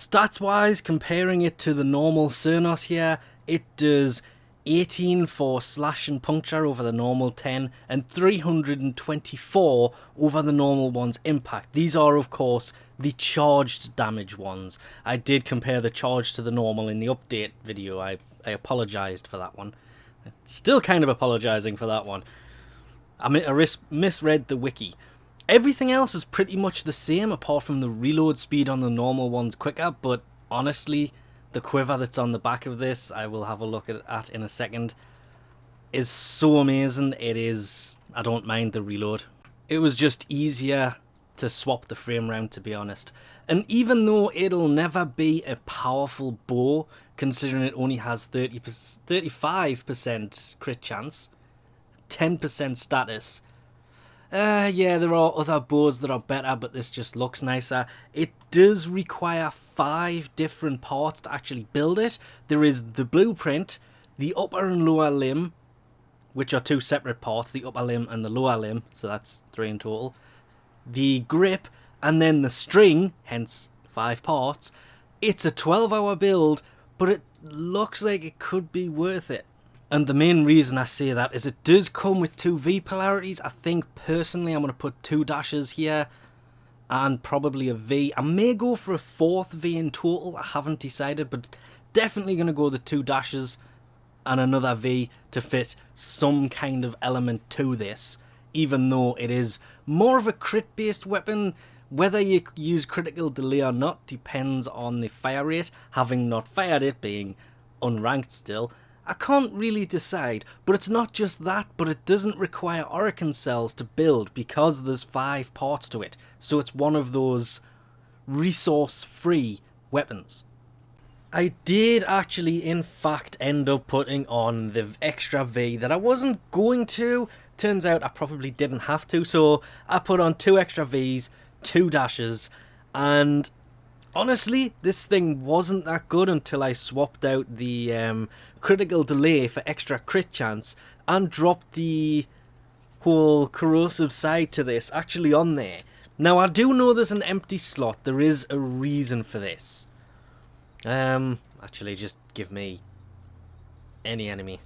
Stats wise, comparing it to the normal Cernos here, it does 18 for slash and puncture over the normal 10 and 324 over the normal one's impact. These are of course the charged damage ones. I did compare the charge to the normal in the update video. I apologised for that one. Still kind of apologising for that one. I misread the wiki. Everything else is pretty much the same apart from the reload speed on the normal one's quicker, but honestly, the quiver that's on the back of this, I will have a look at in a second, is so amazing. It is, I don't mind the reload. It was just easier to swap the frame round, to be honest. And even though it'll never be a powerful bow, considering it only has 35% crit chance, 10% status, yeah, there are other bows that are better, but this just looks nicer. It does require 5 different parts to actually build it. There is the blueprint, the upper and lower limb, which are 2 separate parts, the upper limb and the lower limb, so that's 3 in total. The grip, and then the string, hence 5 parts. It's a 12-hour build, but it looks like it could be worth it. And the main reason I say that is it does come with 2 V polarities. I think personally I'm going to put 2 dashes here and probably a V. I may go for a 4th V in total. I haven't decided, but definitely going to go the 2 dashes and another V to fit some kind of element to this, even though it is more of a crit based weapon. Whether you use critical delay or not depends on the fire rate. Having not fired it, being unranked still, I can't really decide. But it's not just that, but it doesn't require Orokin cells to build because there's 5 parts to it. So it's one of those resource free weapons. I did actually in fact end up putting on the extra V that I wasn't going to. Turns out I probably didn't have to, so I put on 2 extra Vs, 2 dashes, and honestly, this thing wasn't that good until I swapped out the critical delay for extra crit chance and dropped the whole corrosive side to this actually on there. Now, I do know there's an empty slot. There is a reason for this. Actually, just give me any enemy.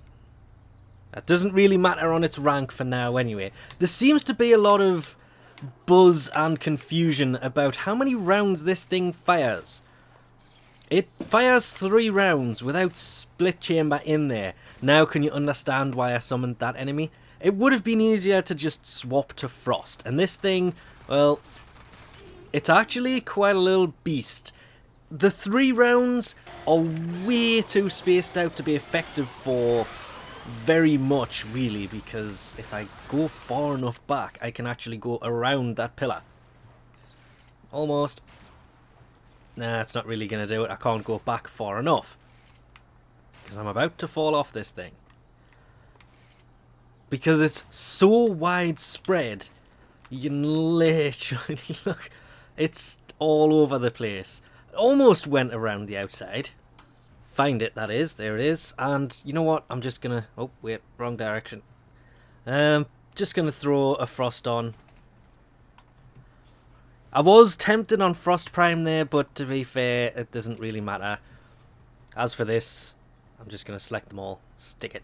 That doesn't really matter on its rank for now anyway. There seems to be a lot of buzz and confusion about how many rounds this thing fires. It fires 3 rounds without split chamber in there. Now can you understand why I summoned that enemy? It would have been easier to just swap to Frost. And this thing, well, it's actually quite a little beast. The 3 rounds are way too spaced out to be effective for very much, really, because if I go far enough back, I can actually go around that pillar. Almost. Nah, it's not really going to do it. I can't go back far enough, because I'm about to fall off this thing. Because it's so widespread, you can literally look, it's all over the place. Almost went around the outside. Find it, that is. There it is. And you know what? I'm just gonna... Oh, wait. Wrong direction. Just gonna throw a Frost on. I was tempted on Frost Prime there, but to be fair, it doesn't really matter. As for this, I'm just gonna select them all. Stick it.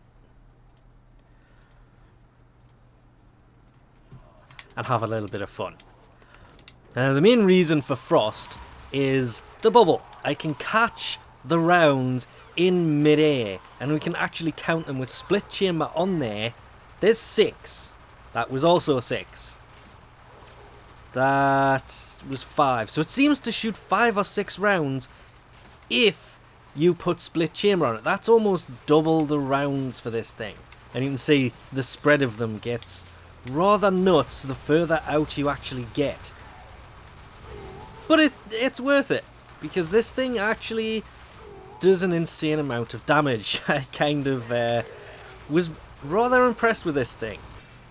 And have a little bit of fun. The main reason for Frost is the bubble. I can catch the rounds in mid-air, and we can actually count them with split chamber on there. There's 6. That was also 6. That was 5. So it seems to shoot 5 or 6 rounds if you put split chamber on it. That's almost double the rounds for this thing. And you can see the spread of them gets rather nuts the further out you actually get. But it's worth it, because this thing actually does an insane amount of damage. I kind of was rather impressed with this thing.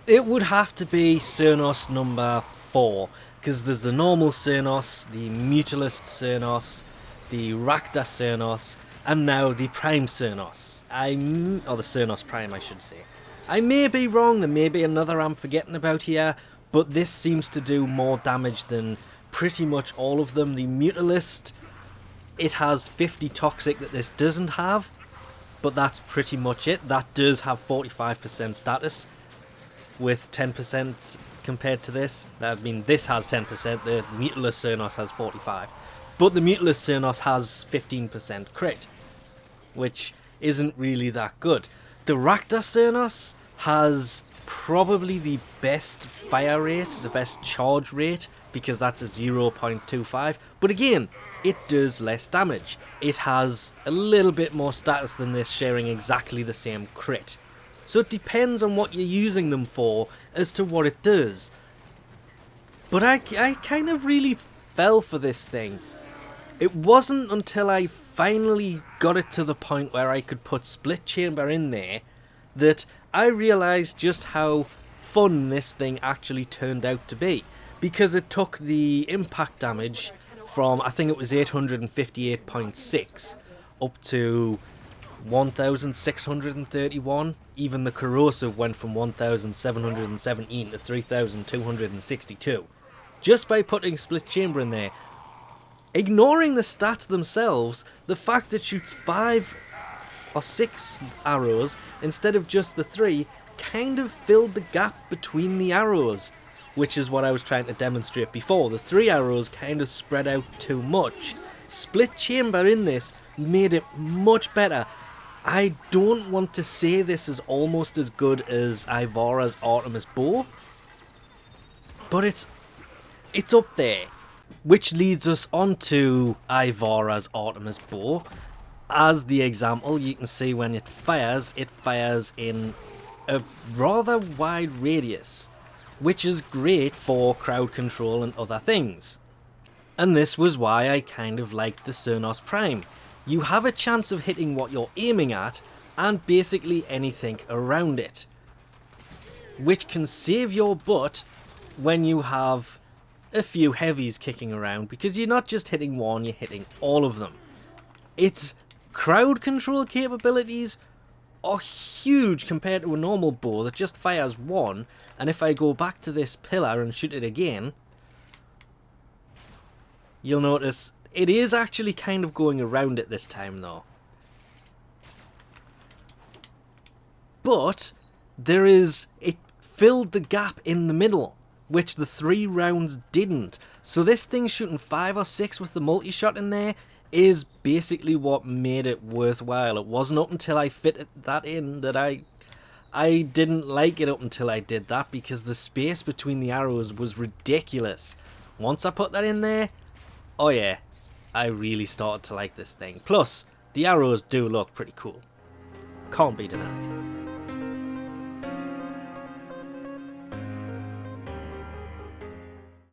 It would have to be Cernos number 4, because there's the normal Cernos, the Mutualist Cernos, the Rakta Cernos, and now the Prime Cernos. Or the Cernos Prime, I should say. I may be wrong, there may be another I'm forgetting about here, but this seems to do more damage than pretty much all of them. The Mutualist, it has 50 toxic that this doesn't have, but that's pretty much it. That does have 45% status with 10% compared to this. I mean, this has 10%, the Mutilus Cernos has 45%, but the Mutilus Cernos has 15% crit, which isn't really that good. The Rakdos Cernos has probably the best fire rate, the best charge rate, because that's a 0.25, but again, it does less damage. It has a little bit more status than this, sharing exactly the same crit. So it depends on what you're using them for as to what it does. But I kind of really fell for this thing. It wasn't until I finally got it to the point where I could put Split Chamber in there that I realised just how fun this thing actually turned out to be. Because it took the impact damage from, I think it was 858.6 up to 1,631. Even the corrosive went from 1,717 to 3,262. Just by putting Split Chamber in there. Ignoring the stats themselves, the fact it shoots 5 or 6 arrows instead of just the 3 kind of filled the gap between the arrows, which is what I was trying to demonstrate before. The 3 arrows kind of spread out too much. Split Chamber in this made it much better. I don't want to say this is almost as good as Ivara's Artemis Bow, but it's up there. Which leads us on to Ivara's Artemis Bow. As the example, you can see when it fires in a rather wide radius, which is great for crowd control and other things. And this was why I kind of liked the Cernos Prime. You have a chance of hitting what you're aiming at, and basically anything around it. Which can save your butt when you have a few heavies kicking around, because you're not just hitting one, you're hitting all of them. Its crowd control capabilities are huge compared to a normal bow that just fires one, and if I go back to this pillar and shoot it again, you'll notice it is actually kind of going around it this time though. But it filled the gap in the middle, which the 3 rounds didn't. So this thing shooting 5 or 6 with the multi-shot in there is basically what made it worthwhile. It wasn't up until I fitted that in that I didn't like it up until I did that, because the space between the arrows was ridiculous. Once I put that in there, oh yeah, I really started to like this thing. Plus, the arrows do look pretty cool. Can't be denied.